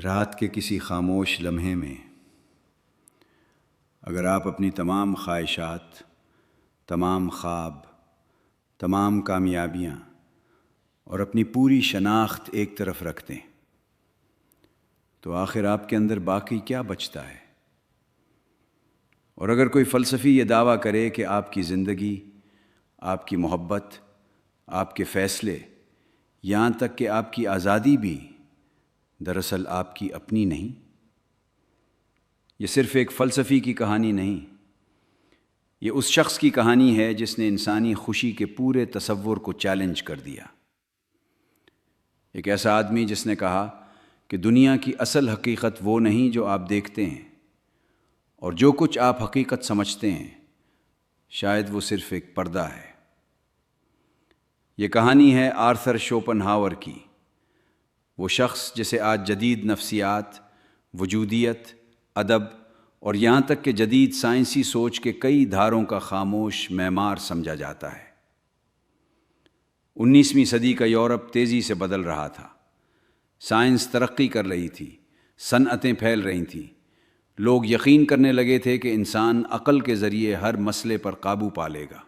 رات کے کسی خاموش لمحے میں اگر آپ اپنی تمام خواہشات، تمام خواب، تمام کامیابیاں اور اپنی پوری شناخت ایک طرف رکھ دیں تو آخر آپ کے اندر باقی کیا بچتا ہے؟ اور اگر کوئی فلسفی یہ دعویٰ کرے کہ آپ کی زندگی، آپ کی محبت، آپ کے فیصلے، یہاں تک کہ آپ کی آزادی بھی دراصل آپ کی اپنی نہیں، یہ صرف ایک فلسفی کی کہانی نہیں، یہ اس شخص کی کہانی ہے جس نے انسانی خوشی کے پورے تصور کو چیلنج کر دیا۔ ایک ایسا آدمی جس نے کہا کہ دنیا کی اصل حقیقت وہ نہیں جو آپ دیکھتے ہیں، اور جو کچھ آپ حقیقت سمجھتے ہیں شاید وہ صرف ایک پردہ ہے۔ یہ کہانی ہے آرتھر شوپن ہاور کی، وہ شخص جسے آج جدید نفسیات، وجودیت، ادب اور یہاں تک کہ جدید سائنسی سوچ کے کئی دھاروں کا خاموش معمار سمجھا جاتا ہے۔ 19ویں صدی کا یورپ تیزی سے بدل رہا تھا، سائنس ترقی کر رہی تھی، صنعتیں پھیل رہی تھیں، لوگ یقین کرنے لگے تھے کہ انسان عقل کے ذریعے ہر مسئلے پر قابو پا لے گا۔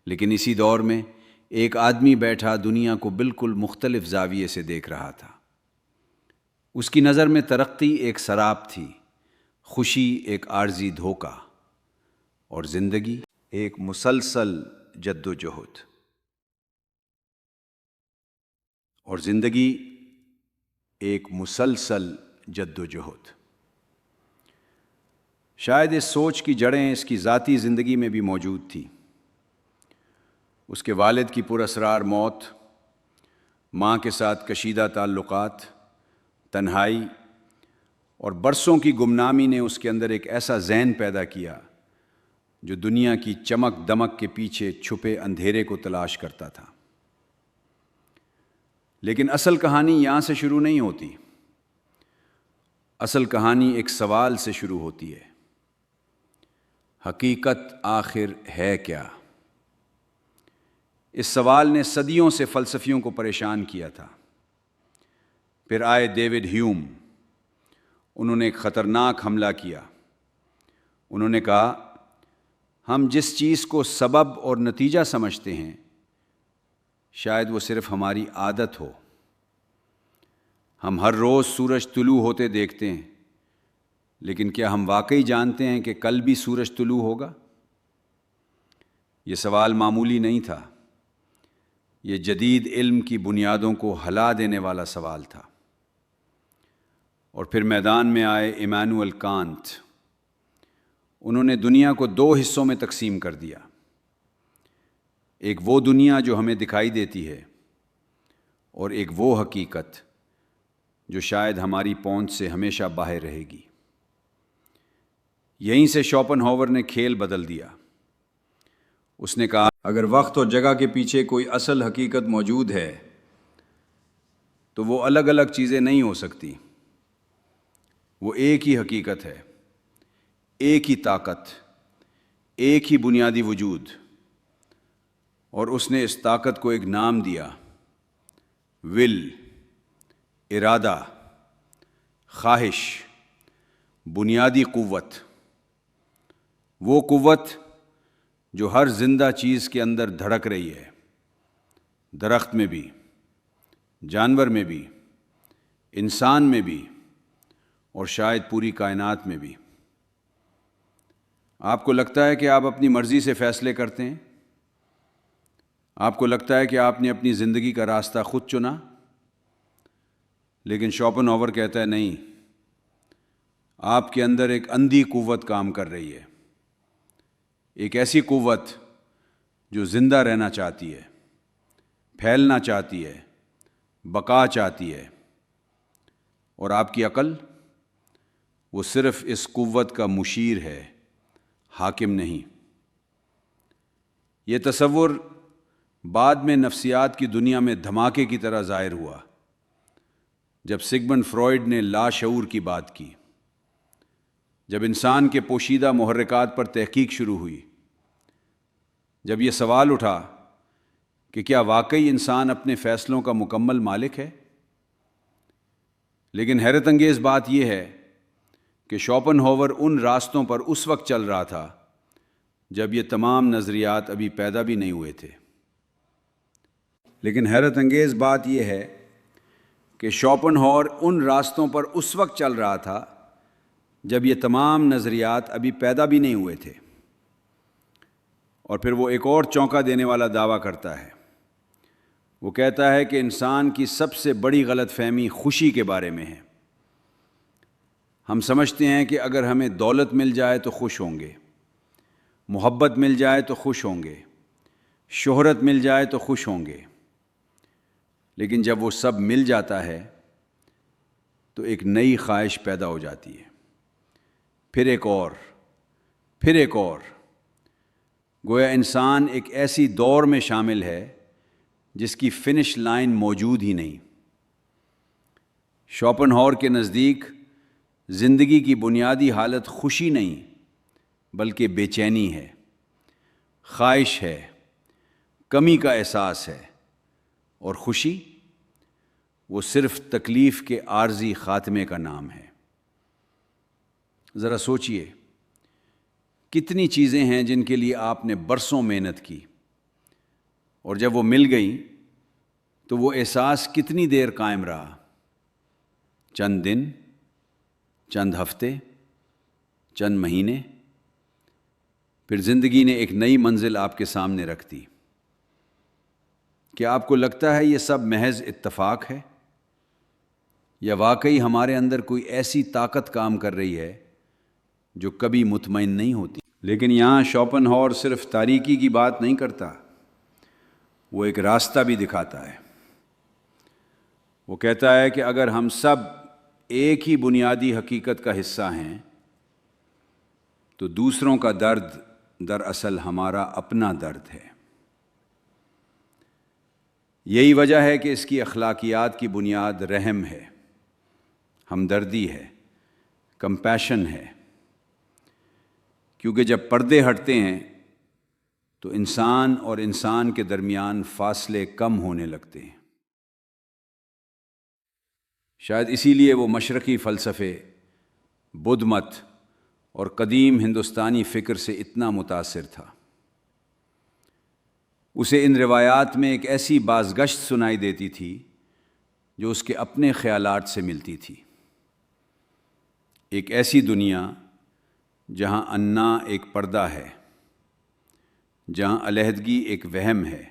لیکن اسی دور میں ایک آدمی بیٹھا دنیا کو بالکل مختلف زاویے سے دیکھ رہا تھا۔ اس کی نظر میں ترقی ایک سراب تھی، خوشی ایک عارضی دھوکہ، اور زندگی ایک مسلسل جد و جہد۔ شاید اس سوچ کی جڑیں اس کی ذاتی زندگی میں بھی موجود تھیں۔ اس کے والد کی پراسرار موت، ماں کے ساتھ کشیدہ تعلقات، تنہائی اور برسوں کی گمنامی نے اس کے اندر ایک ایسا ذہن پیدا کیا جو دنیا کی چمک دمک کے پیچھے چھپے اندھیرے کو تلاش کرتا تھا۔ لیکن اصل کہانی یہاں سے شروع نہیں ہوتی۔ اصل کہانی ایک سوال سے شروع ہوتی ہے، حقیقت آخر ہے کیا؟ اس سوال نے صدیوں سے فلسفیوں کو پریشان کیا تھا۔ پھر آئے ڈیوڈ ہیوم، انہوں نے ایک خطرناک حملہ کیا۔ انہوں نے کہا، ہم جس چیز کو سبب اور نتیجہ سمجھتے ہیں شاید وہ صرف ہماری عادت ہو۔ ہم ہر روز سورج طلوع ہوتے دیکھتے ہیں، لیکن کیا ہم واقعی جانتے ہیں کہ کل بھی سورج طلوع ہوگا؟ یہ سوال معمولی نہیں تھا، یہ جدید علم کی بنیادوں کو ہلا دینے والا سوال تھا۔ اور پھر میدان میں آئے ایمانوئل کانٹ۔ انہوں نے دنیا کو دو حصوں میں تقسیم کر دیا، ایک وہ دنیا جو ہمیں دکھائی دیتی ہے، اور ایک وہ حقیقت جو شاید ہماری پہنچ سے ہمیشہ باہر رہے گی۔ یہیں سے شوپن ہاور نے کھیل بدل دیا۔ اس نے کہا، اگر وقت اور جگہ کے پیچھے کوئی اصل حقیقت موجود ہے تو وہ الگ الگ چیزیں نہیں ہو سکتی، وہ ایک ہی حقیقت ہے، ایک ہی طاقت، ایک ہی بنیادی وجود۔ اور اس نے اس طاقت کو ایک نام دیا، ول، ارادہ، خواہش، بنیادی قوت۔ وہ قوت جو ہر زندہ چیز کے اندر دھڑک رہی ہے، درخت میں بھی، جانور میں بھی، انسان میں بھی، اور شاید پوری کائنات میں بھی۔ آپ کو لگتا ہے کہ آپ اپنی مرضی سے فیصلے کرتے ہیں؟ آپ کو لگتا ہے کہ آپ نے اپنی زندگی کا راستہ خود چنا؟ لیکن شوپن ہاور کہتا ہے نہیں، آپ کے اندر ایک اندھی قوت کام کر رہی ہے، ایک ایسی قوت جو زندہ رہنا چاہتی ہے، پھیلنا چاہتی ہے، بقا چاہتی ہے، اور آپ کی عقل، وہ صرف اس قوت کا مشیر ہے، حاکم نہیں۔ یہ تصور بعد میں نفسیات کی دنیا میں دھماکے کی طرح ظاہر ہوا جب سگمنڈ فروئڈ نے لاشعور کی بات کی، جب انسان کے پوشیدہ محرکات پر تحقیق شروع ہوئی، جب یہ سوال اٹھا کہ کیا واقعی انسان اپنے فیصلوں کا مکمل مالک ہے؟ لیکن حیرت انگیز بات یہ ہے کہ شوپنہاور ان راستوں پر اس وقت چل رہا تھا جب یہ تمام نظریات ابھی پیدا بھی نہیں ہوئے تھے۔ لیکن حیرت انگیز بات یہ ہے کہ شوپنہاور ان راستوں پر اس وقت چل رہا تھا جب یہ تمام نظریات ابھی پیدا بھی نہیں ہوئے تھے۔ اور پھر وہ ایک اور چونکا دینے والا دعویٰ کرتا ہے۔ وہ کہتا ہے کہ انسان کی سب سے بڑی غلط فہمی خوشی کے بارے میں ہے۔ ہم سمجھتے ہیں کہ اگر ہمیں دولت مل جائے تو خوش ہوں گے، محبت مل جائے تو خوش ہوں گے، شہرت مل جائے تو خوش ہوں گے، لیکن جب وہ سب مل جاتا ہے تو ایک نئی خواہش پیدا ہو جاتی ہے، پھر ایک اور، پھر ایک اور۔ گویا انسان ایک ایسی دور میں شامل ہے جس کی فنش لائن موجود ہی نہیں۔ شوپنہاور کے نزدیک زندگی کی بنیادی حالت خوشی نہیں بلکہ بے چینی ہے، خواہش ہے، کمی کا احساس ہے، اور خوشی وہ صرف تکلیف کے عارضی خاتمے کا نام ہے۔ ذرا سوچئے، کتنی چیزیں ہیں جن کے لیے آپ نے برسوں محنت کی، اور جب وہ مل گئیں تو وہ احساس کتنی دیر قائم رہا؟ چند دن، چند ہفتے، چند مہینے، پھر زندگی نے ایک نئی منزل آپ کے سامنے رکھ دی۔ کیا آپ کو لگتا ہے یہ سب محض اتفاق ہے، یا واقعی ہمارے اندر کوئی ایسی طاقت کام کر رہی ہے جو کبھی مطمئن نہیں ہوتی؟ لیکن یہاں شوپنہاور صرف تاریکی کی بات نہیں کرتا، وہ ایک راستہ بھی دکھاتا ہے۔ وہ کہتا ہے کہ اگر ہم سب ایک ہی بنیادی حقیقت کا حصہ ہیں تو دوسروں کا درد دراصل ہمارا اپنا درد ہے۔ یہی وجہ ہے کہ اس کی اخلاقیات کی بنیاد رحم ہے، ہمدردی ہے، کمپیشن ہے، کیونکہ جب پردے ہٹتے ہیں تو انسان اور انسان کے درمیان فاصلے کم ہونے لگتے ہیں۔ شاید اسی لیے وہ مشرقی فلسفے، بدھ مت اور قدیم ہندوستانی فکر سے اتنا متاثر تھا۔ اسے ان روایات میں ایک ایسی بازگشت سنائی دیتی تھی جو اس کے اپنے خیالات سے ملتی تھی۔ ایک ایسی دنیا جہاں انا ایک پردہ ہے، جہاں علیحدگی ایک وہم ہے،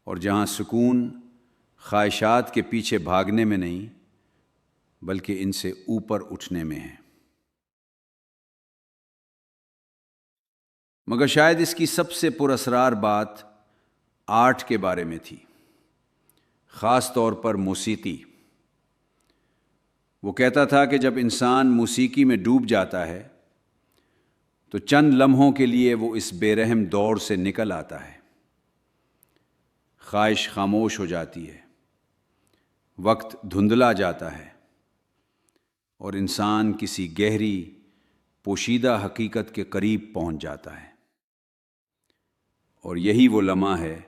اور جہاں سکون خواہشات کے پیچھے بھاگنے میں نہیں بلکہ ان سے اوپر اٹھنے میں ہے۔ مگر شاید اس کی سب سے پراسرار بات آرٹ کے بارے میں تھی، خاص طور پر موسیقی۔ وہ کہتا تھا کہ جب انسان موسیقی میں ڈوب جاتا ہے تو چند لمحوں کے لیے وہ اس بے رحم دور سے نکل آتا ہے، خواہش خاموش ہو جاتی ہے، وقت دھندلا جاتا ہے، اور انسان کسی گہری پوشیدہ حقیقت کے قریب پہنچ جاتا ہے۔ اور یہی وہ لمحہ ہے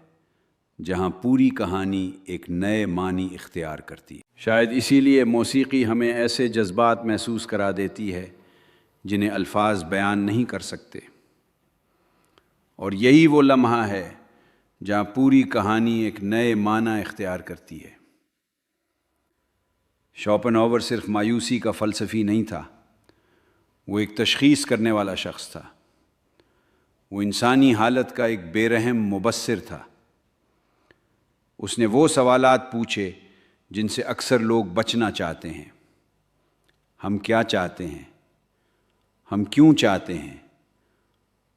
جہاں پوری کہانی ایک نئے معنی اختیار کرتی ہے۔ شاید اسی لیے موسیقی ہمیں ایسے جذبات محسوس کرا دیتی ہے جنہیں الفاظ بیان نہیں کر سکتے، اور یہی وہ لمحہ ہے جہاں پوری کہانی ایک نئے معنی اختیار کرتی ہے۔ شوپنہاور صرف مایوسی کا فلسفی نہیں تھا، وہ ایک تشخیص کرنے والا شخص تھا۔ وہ انسانی حالت کا ایک بے رحم مبصر تھا۔ اس نے وہ سوالات پوچھے جن سے اکثر لوگ بچنا چاہتے ہیں۔ ہم کیا چاہتے ہیں؟ ہم کیوں چاہتے ہیں؟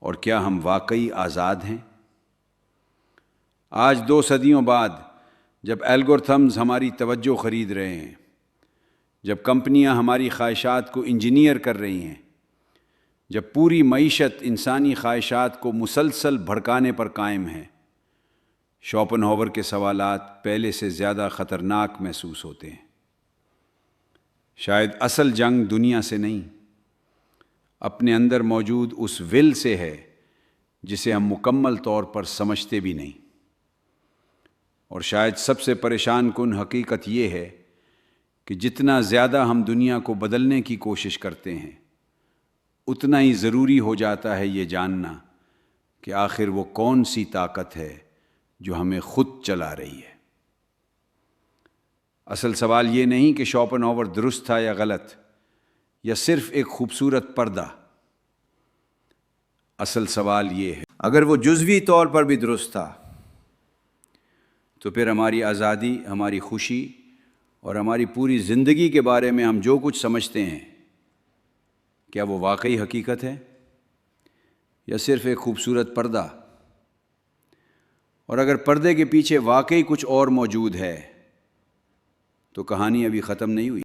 اور کیا ہم واقعی آزاد ہیں؟ آج 2 صدیوں بعد جب الگورتھمز ہماری توجہ خرید رہے ہیں، جب کمپنیاں ہماری خواہشات کو انجینئر کر رہی ہیں، جب پوری معیشت انسانی خواہشات کو مسلسل بھڑکانے پر قائم ہے، شوپنہاور کے سوالات پہلے سے زیادہ خطرناک محسوس ہوتے ہیں۔ شاید اصل جنگ دنیا سے نہیں، اپنے اندر موجود اس ول سے ہے جسے ہم مکمل طور پر سمجھتے بھی نہیں۔ اور شاید سب سے پریشان کن حقیقت یہ ہے کہ جتنا زیادہ ہم دنیا کو بدلنے کی کوشش کرتے ہیں اتنا ہی ضروری ہو جاتا ہے یہ جاننا کہ آخر وہ کون سی طاقت ہے جو ہمیں خود چلا رہی ہے۔ اصل سوال یہ نہیں کہ شوپنہاور درست تھا یا غلط، یا صرف ایک خوبصورت پردہ۔ اصل سوال یہ ہے اگر وہ جزوی طور پر بھی درست تھا تو پھر ہماری آزادی، ہماری خوشی اور ہماری پوری زندگی کے بارے میں ہم جو کچھ سمجھتے ہیں کیا وہ واقعی حقیقت ہے یا صرف ایک خوبصورت پردہ؟ اور اگر پردے کے پیچھے واقعی کچھ اور موجود ہے تو کہانی ابھی ختم نہیں ہوئی۔